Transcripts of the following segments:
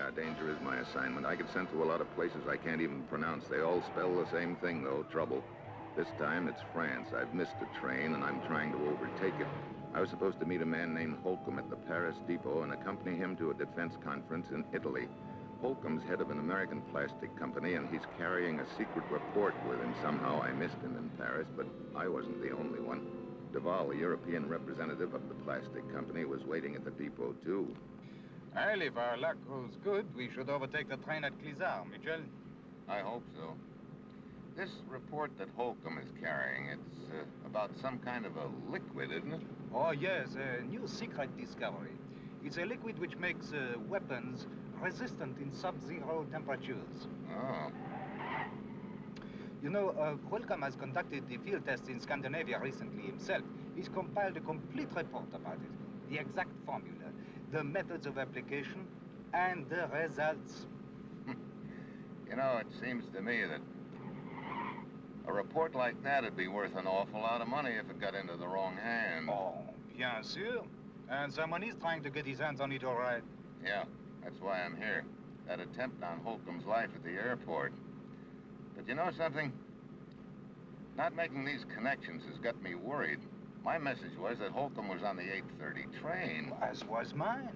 Yeah, danger is my assignment. I get sent to a lot of places I can't even pronounce. They all spell the same thing, though, trouble. This time it's France. I've missed a train, and I'm trying to overtake it. I was supposed to meet a man named Holcomb at the Paris depot and accompany him to a defense conference in Italy. Holcomb's head of an American plastic company, and he's carrying a secret report with him. Somehow I missed him in Paris, but I wasn't the only one. Duval, the European representative of the plastic company, was waiting at the depot, too. Well, if our luck holds good, we should overtake the train at Clisard, Mitchell. I hope so. This report that Holcomb is carrying, it's about some kind of a liquid, isn't it? Oh, yes, a new secret discovery. It's a liquid which makes weapons resistant in sub-zero temperatures. Oh. You know, Holcomb has conducted the field tests in Scandinavia recently himself. He's compiled a complete report about it. The exact formula, the methods of application, and the results. You know, it seems to me that a report like that would be worth an awful lot of money if it got into the wrong hands. Oh, bien sûr. And someone is trying to get his hands on it, all right. Yeah, that's why I'm here. That attempt on Holcomb's life at the airport. But you know something? Not making these connections has got me worried. My message was that Holcomb was on the 8:30 train. As was mine.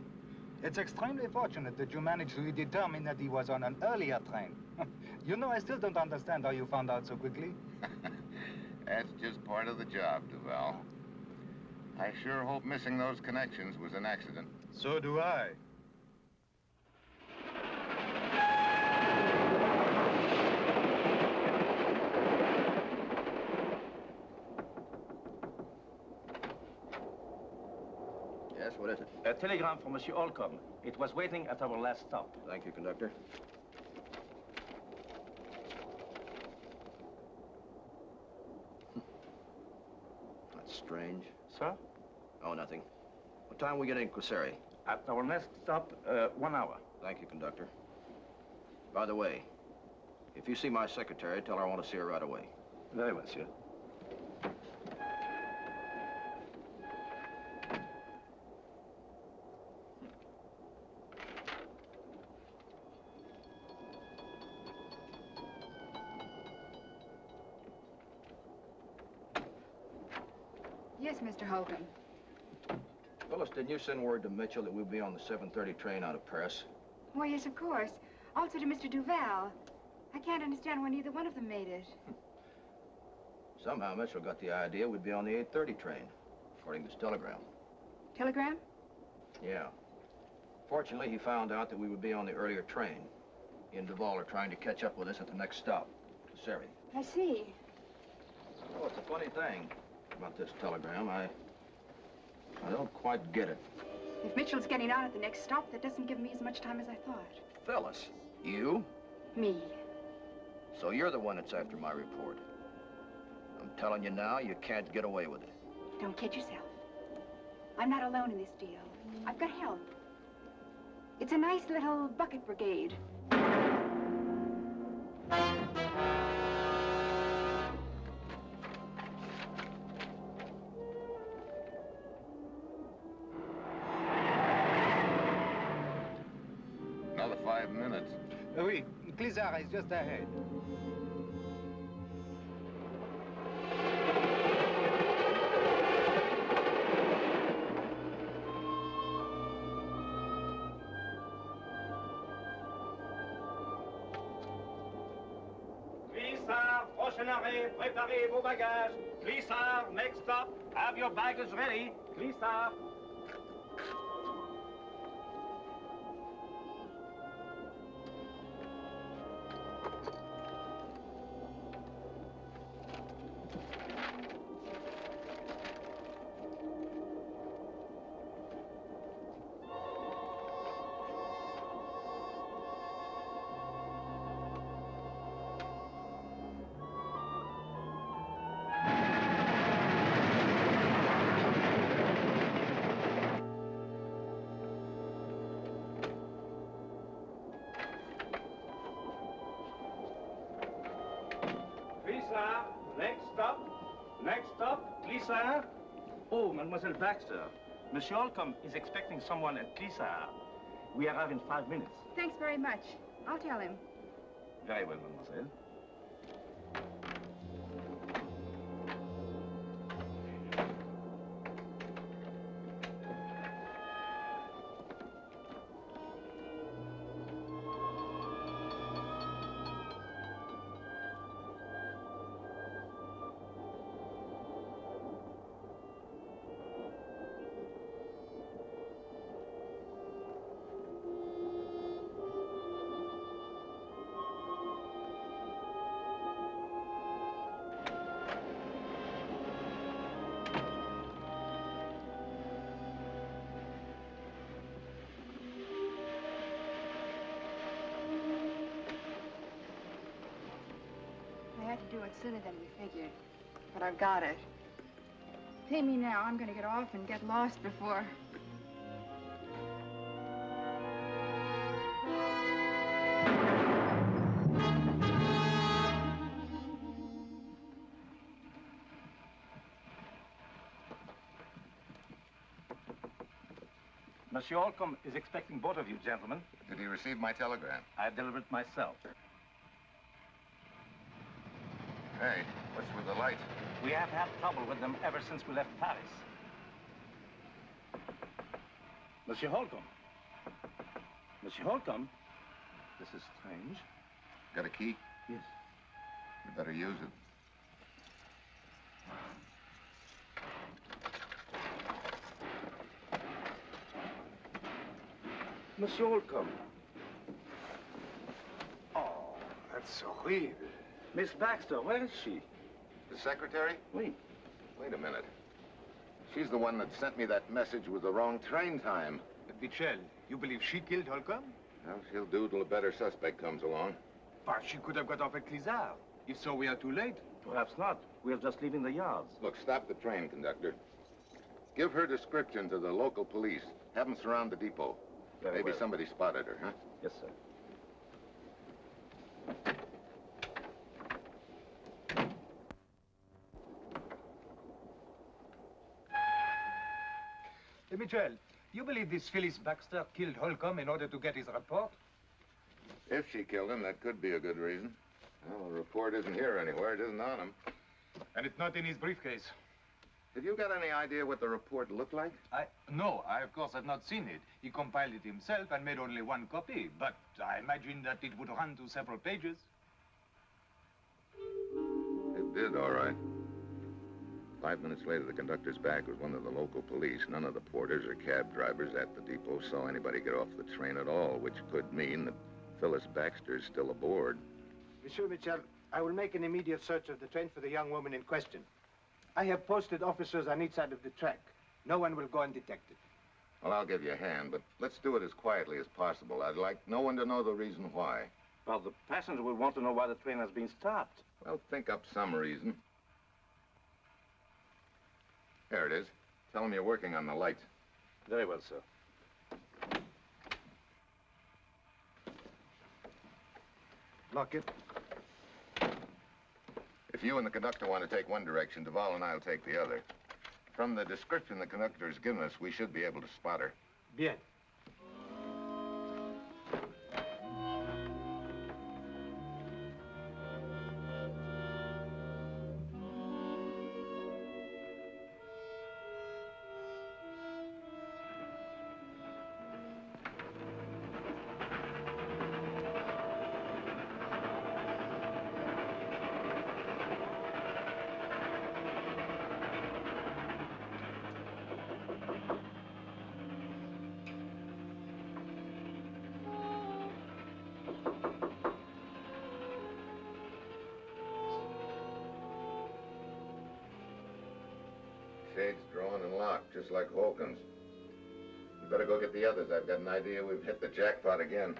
It's extremely fortunate that you managed to determine that he was on an earlier train. You know, I still don't understand how you found out so quickly. That's just part of the job, Duval. I sure hope missing those connections was an accident. So do I. Yes, what is it? A telegram from Monsieur Holcomb. It was waiting at our last stop. Thank you, conductor. That's strange. Sir? Oh, nothing. What time we get in Quiseri? At our next stop, 1 hour. Thank you, conductor. By the way, if you see my secretary, tell her I want to see her right away. Very well, monsieur. Yes, Mr. Holcomb. Phyllis, didn't you send word to Mitchell that we'll be on the 7:30 train out of Paris? Why, yes, of course. Also to Mr. Duval. I can't understand why neither one of them made it. Somehow Mitchell got the idea we'd be on the 8:30 train, according to his telegram. Telegram? Yeah. Fortunately, he found out that we would be on the earlier train. He and Duval are trying to catch up with us at the next stop, Quiseri. I see. Oh, it's a funny thing about this telegram. I don't quite get it. If Mitchell's getting out at the next stop, that doesn't give me as much time as I thought. Phyllis, you? Me. So you're the one that's after my report. I'm telling you now, you can't get away with it. Don't kid yourself. I'm not alone in this deal. I've got help. It's a nice little bucket brigade. Another 5 minutes. Oui, Clisard is just ahead. Clisard, prochain arrêt, préparez vos bagages. Clisard, next stop, have your baggage ready. Clisard. Next stop, We arrive in 5 minutes. Thanks very much. I'll tell him. Very well, mademoiselle. I had to do it sooner than we figured, but I've got it. Pay me now. I'm going to get off and get lost before... Monsieur Holcomb is expecting both of you, gentlemen. Did he receive my telegram? I delivered it myself. Hey, what's with the light? We have had trouble with them ever since we left Paris. Monsieur Holcomb. Monsieur Holcomb? This is strange. Got a key? Yes. You better use it. Monsieur Holcomb. Oh, that's horrible. Miss Baxter, where is she? The secretary? Oui. Wait a minute. She's the one that sent me that message with the wrong train time. Michel, you believe she killed Holcomb? Well, she'll do till a better suspect comes along. But she could have got off at Clizard. If so, we are too late. Perhaps not. We are just leaving the yards. Look, stop the train, conductor. Give her description to the local police. Have them surround the depot. Very Maybe well. somebody spotted her, huh? Yes, sir. Michel, you believe this Phyllis Baxter killed Holcomb in order to get his report? If she killed him, that could be a good reason. Well, the report isn't here anywhere. It isn't on him. And it's not in his briefcase. Have you got any idea what the report looked like? No, I of course have not seen it. He compiled it himself and made only one copy, but I imagine that it would run to several pages. It did, all right. 5 minutes later, the conductor's back was one of the local police. None of the porters or cab drivers at the depot saw anybody get off the train at all, which could mean that Phyllis Baxter is still aboard. Monsieur Michel, I will make an immediate search of the train for the young woman in question. I have posted officers on each side of the track. No one will go undetected. Well, I'll give you a hand, but let's do it as quietly as possible. I'd like no one to know the reason why. Well, the passengers will want to know why the train has been stopped. Well, think up some reason. There it is. Tell them you're working on the lights. Very well, sir. Lock it. If you and the conductor want to take one direction, Duval and I'll take the other. From the description the conductor has given us, we should be able to spot her. Bien. Shade's drawn and locked, just like Holcomb's. You better go get the others. I've got an idea we've hit the jackpot again.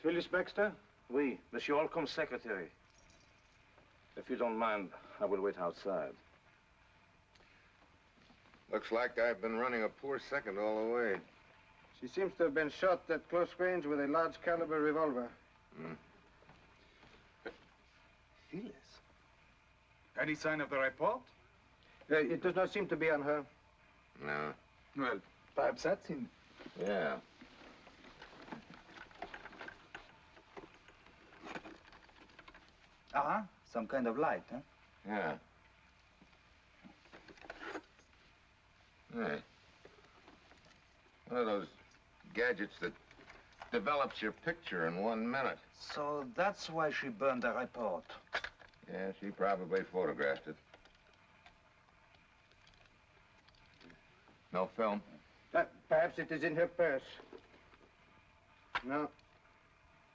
Phyllis Baxter? Oui, Monsieur Holcomb's secretary. If you don't mind, I will wait outside. Looks like I've been running a poor second all the way. She seems to have been shot at close range with a large caliber revolver. Any sign of the report? It does not seem to be on her. No. Well, perhaps that's in. Yeah. Uh-huh. Some kind of light, huh? Yeah. Yeah. One of those gadgets that develops your picture in 1 minute. So that's why she burned the report. Yeah, she probably photographed it. No film? Perhaps it is in her purse. No.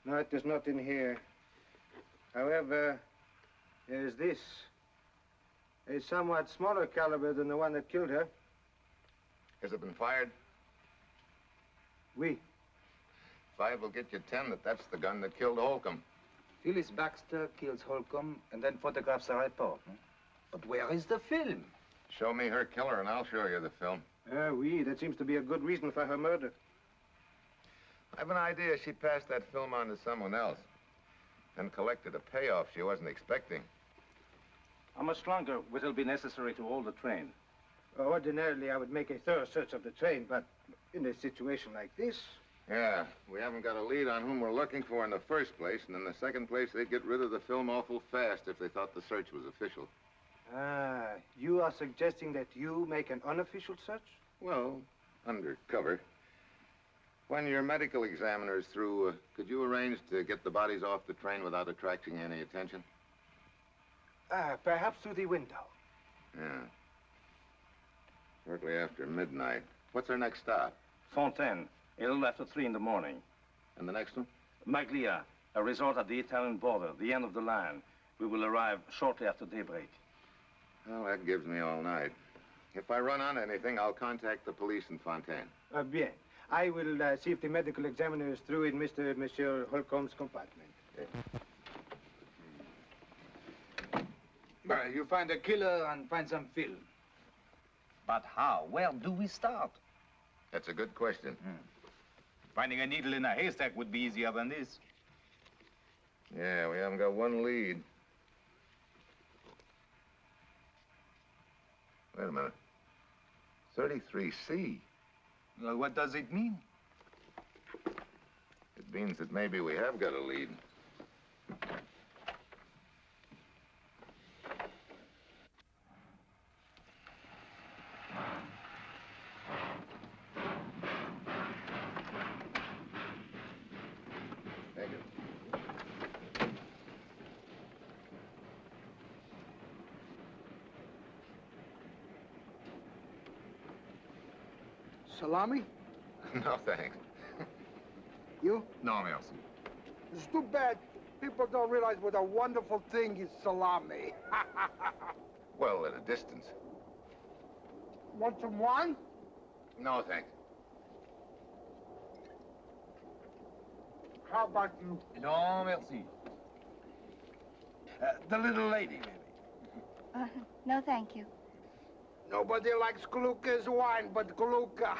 No, it is not in here. However, there is this. A somewhat smaller caliber than the one that killed her. Has it been fired? Oui. 5 will get you 10 that's the gun that killed Holcomb. Phyllis Baxter kills Holcomb and then photographs the report. Huh? But where is the film? Show me her killer and I'll show you the film. Oui, that seems to be a good reason for her murder. I have an idea she passed that film on to someone else and collected a payoff she wasn't expecting. How much longer will it be necessary to hold the train? Ordinarily, I would make a thorough search of the train, but in a situation like this... Yeah, we haven't got a lead on whom we're looking for in the first place, and in the second place, they'd get rid of the film awful fast if they thought the search was official. Ah, you are suggesting that you make an unofficial search? Well, undercover. When your medical examiner is through, could you arrange to get the bodies off the train without attracting any attention? Perhaps through the window. Yeah. Shortly after midnight. What's our next stop? Fontaine, a little after 3 in the morning. And the next one? Maglia, a resort at the Italian border, the end of the line. We will arrive shortly after daybreak. Well, that gives me all night. If I run on anything, I'll contact the police in Fontaine. Bien. I will see if the medical examiner is through in Monsieur Holcomb's compartment. Well, you find a killer and find some film. But how? Where do we start? That's a good question. Finding a needle in a haystack would be easier than this. Yeah, we haven't got one lead. Wait a minute. 33C. Well, what does it mean? It means that maybe we have got a lead. Thank you. Salami? No, thanks. You? No, merci. It's too bad people don't realize what a wonderful thing is salami. Well, at a distance. Want some wine? No, thanks. How about you? No, merci. The little lady, maybe. No, thank you. Nobody likes Kaluka's wine but Kaluka.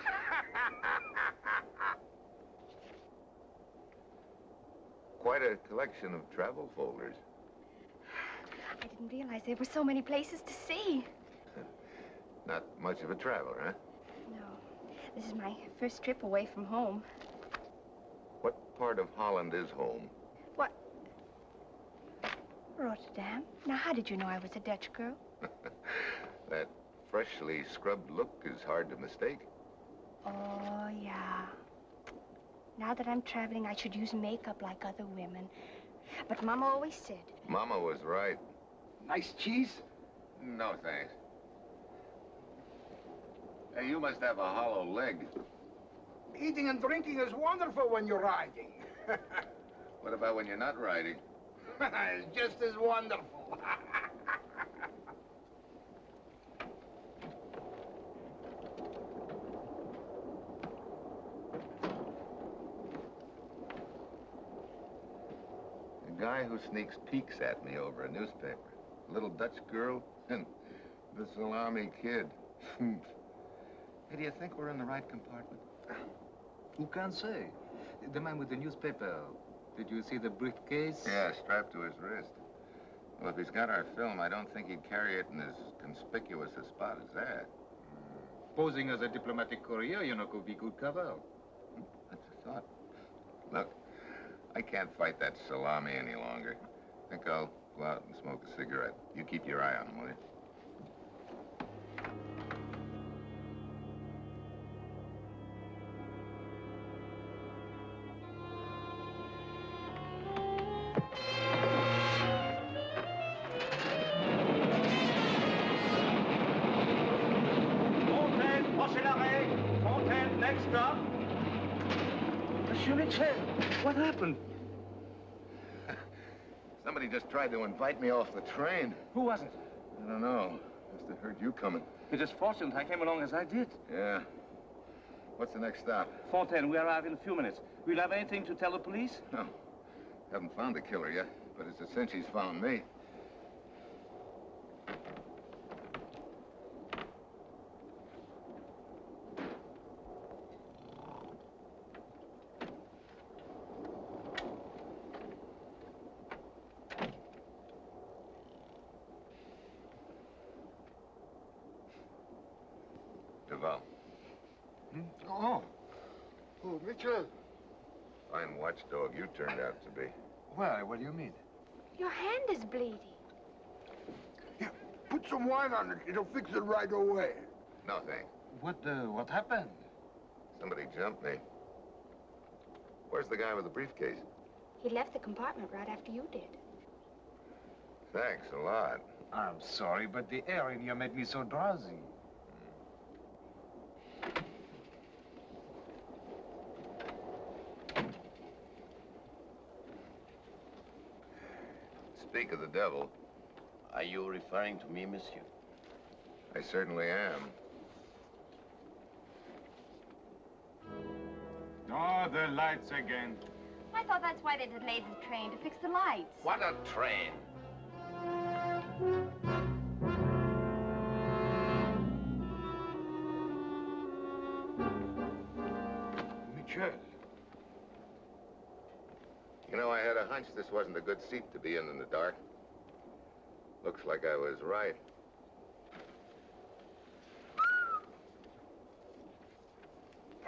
Quite a collection of travel folders. I didn't realize there were so many places to see. Not much of a traveler, huh? No. This is my first trip away from home. What part of Holland is home? What? Rotterdam. Now, how did you know I was a Dutch girl? That freshly scrubbed look is hard to mistake. Oh, yeah. Now that I'm traveling, I should use makeup like other women. But Mama always said... Mama was right. Nice cheese? No, thanks. Hey, you must have a hollow leg. Eating and drinking is wonderful when you're riding. What about when you're not riding? It's just as wonderful. A guy who sneaks peeks at me over a newspaper. A little Dutch girl and the Salami kid. Hey, do you think we're in the right compartment? Who can say? The man with the newspaper. Did you see the briefcase? Yeah, strapped to his wrist. Well, if he's got our film, I don't think he'd carry it in as conspicuous a spot as that. Posing as a diplomatic courier, you know, could be good cover. That's a thought. Look, I can't fight that Salami any longer. I think I'll go out and smoke a cigarette. You keep your eye on him, will you? What happened? Somebody just tried to invite me off the train. Who was it? I don't know. Must have heard you coming. It is fortunate I came along as I did. Yeah. What's the next stop? Fontaine, we arrive in a few minutes. Will you have anything to tell the police? No. Haven't found the killer yet, but it's a cinch he's found me. Duval. Oh. Oh, Mitchell. Fine watchdog you turned out to be. Why? What do you mean? Your hand is bleeding. Yeah, put some wine on it. It'll fix it right away. No, thanks. What happened? Somebody jumped me. Where's the guy with the briefcase? He left the compartment right after you did. Thanks a lot. I'm sorry, but the air in here made me so drowsy. Speak of the devil. Are you referring to me, monsieur? I certainly am. Oh, the lights again. I thought that's why they delayed the train, to fix the lights. What a train! Mitchell. You know, I had a hunch this wasn't a good seat to be in the dark. Looks like I was right.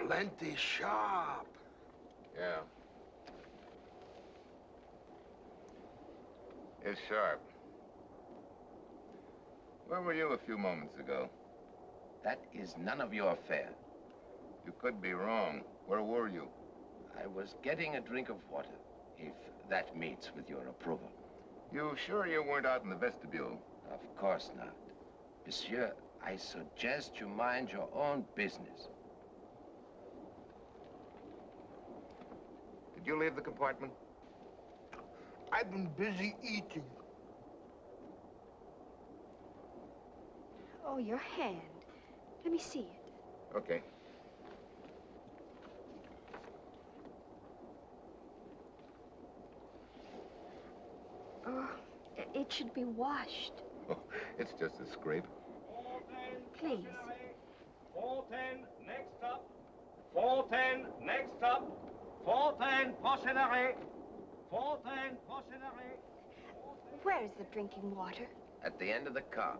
Plenty sharp. Yeah. It's sharp. Where were you a few moments ago? That is none of your affair. You could be wrong. Where were you? I was getting a drink of water, if that meets with your approval. You sure you weren't out in the vestibule? Of course not. Monsieur, I suggest you mind your own business. Did you leave the compartment? I've been busy eating. Oh, your hand. Let me see it. Okay. Oh, it should be washed. Oh, it's just a scrape. Please. 410, next stop. 410, next stop. 410, prochain arrêt. 410, prochain arrêt. Where is the drinking water? At the end of the car.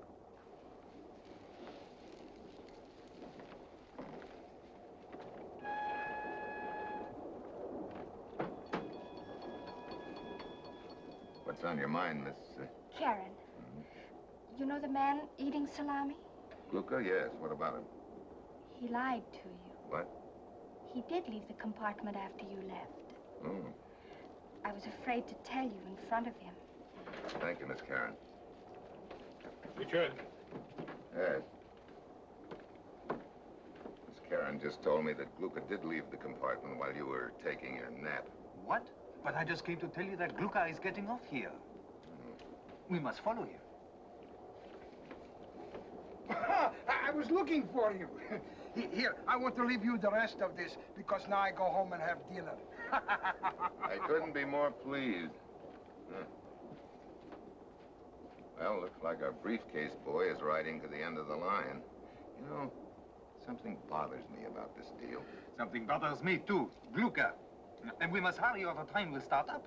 What's on your mind, Miss... Karen. You know the man eating salami? Gluka? Yes. What about him? He lied to you. What? He did leave the compartment after you left. Oh. I was afraid to tell you in front of him. Thank you, Miss Karen. Richard. Yes. Miss Karen just told me that Gluka did leave the compartment while you were taking your nap. What? But I just came to tell you that Gluka is getting off here. We must follow you. I was looking for you. Here, I want to leave you the rest of this because now I go home and have dinner. I couldn't be more pleased. Huh. Well, looks like our briefcase boy is riding to the end of the line. You know, something bothers me about this deal. Something bothers me, too. Gluka. And we must hurry or the train will start up.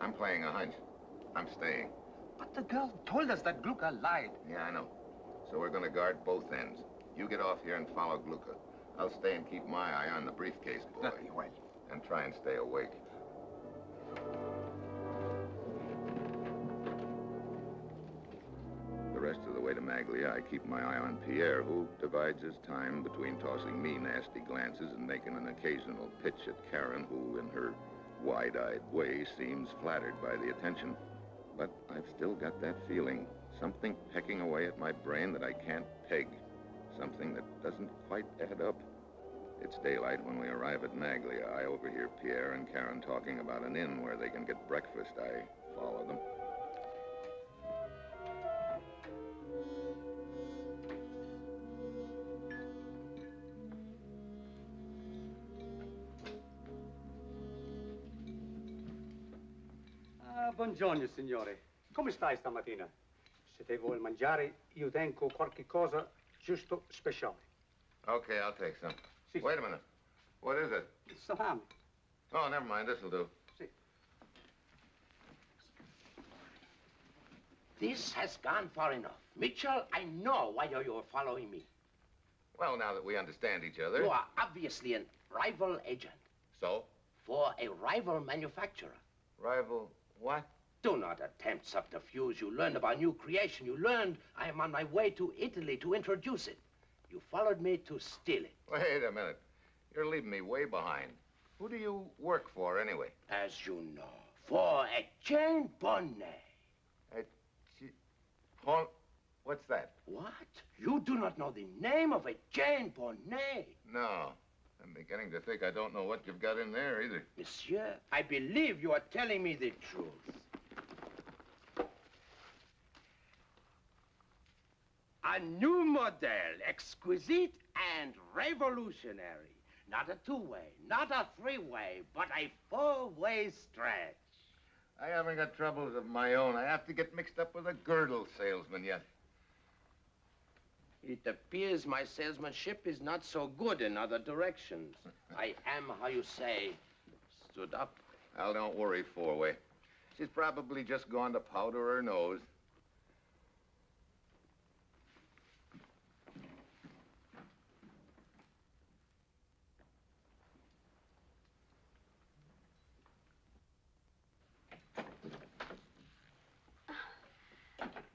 I'm playing a hunch. I'm staying. But the girl told us that Glucka lied. Yeah, I know. So we're going to guard both ends. You get off here and follow Glucka. I'll stay and keep my eye on the briefcase boy. Very well. And try and stay awake. The rest of the way to Maglia, I keep my eye on Pierre, who divides his time between tossing me nasty glances and making an occasional pitch at Karen, who, in her wide-eyed way, seems flattered by the attention. But I've still got that feeling, something pecking away at my brain that I can't peg, something that doesn't quite add up. It's daylight when we arrive at Maglia. I overhear Pierre and Karen talking about an inn where they can get breakfast. I follow them. Buongiorno, signore. Come stai stamattina? Se te vuoi mangiare, io tengo qualche cosa giusto speciale. Okay, I'll take some. Si. Wait a minute. What is it? Salami. Oh, never mind. This'll do. Si. This has gone far enough. Mitchell, I know why you're following me. Well, now that we understand each other. You are obviously a rival agent. So? For a rival manufacturer. Rival what? Do not attempt subterfuge. You learned about new creation. You learned I am on my way to Italy to introduce it. You followed me to steal it. Wait a minute. You're leaving me way behind. Who do you work for, anyway? As you know, for Etienne Bonnet. What's that? What? You do not know the name of Etienne Bonnet? No. I'm beginning to think I don't know what you've got in there, either. Monsieur, I believe you are telling me the truth. A new model, exquisite and revolutionary. Not a two-way, not a three-way, but a four-way stretch. I haven't got troubles of my own. I have to get mixed up with a girdle salesman yet. It appears my salesmanship is not so good in other directions. I am, how you say, stood up. Well, don't worry, four-way. She's probably just gone to powder her nose.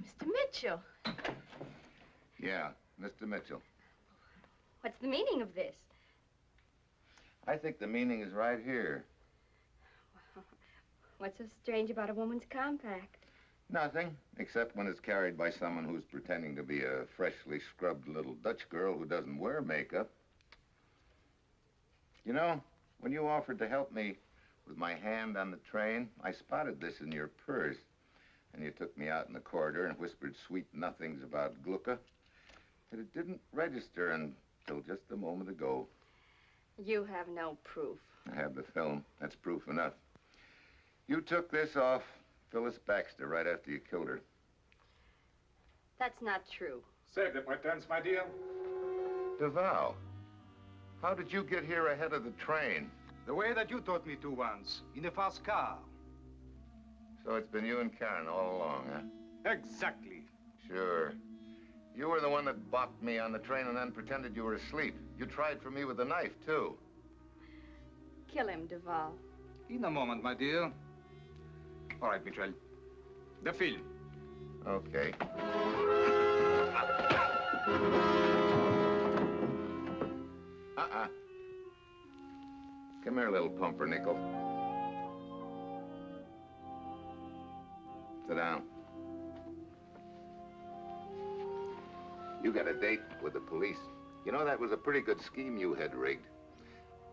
Mr. Mitchell, Yeah, Mr. Mitchell. what's the meaning of this? I think the meaning is right here. What's so strange about a woman's compact? Nothing, except when it's carried by someone who's pretending to be a freshly scrubbed little Dutch girl who doesn't wear makeup. You know, when you offered to help me with my hand on the train, I spotted this in your purse. And you took me out in the corridor and whispered sweet nothings about Glucka. But it didn't register until just a moment ago. You have no proof. I have the film. That's proof enough. You took this off Phyllis Baxter right after you killed her. That's not true. Save the pretense, my dear. Duval, how did you get here ahead of the train? The way that you taught me to once, in a fast car. So it's been you and Karen all along, huh? Exactly. Sure. You were the one that bopped me on the train and then pretended you were asleep. You tried for me with a knife, too. Kill him, Duval. In a moment, my dear. All right, Mitchell. The film. Okay. Come here, little pumpernickel. Sit down. You got a date with the police. You know, that was a pretty good scheme you had rigged.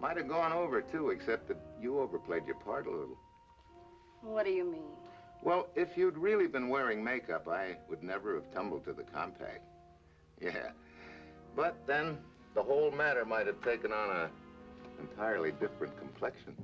Might have gone over, too, except that you overplayed your part a little. What do you mean? Well, if you'd really been wearing makeup, I would never have tumbled to the compact. Yeah. But then, the whole matter might have taken on an entirely different complexion.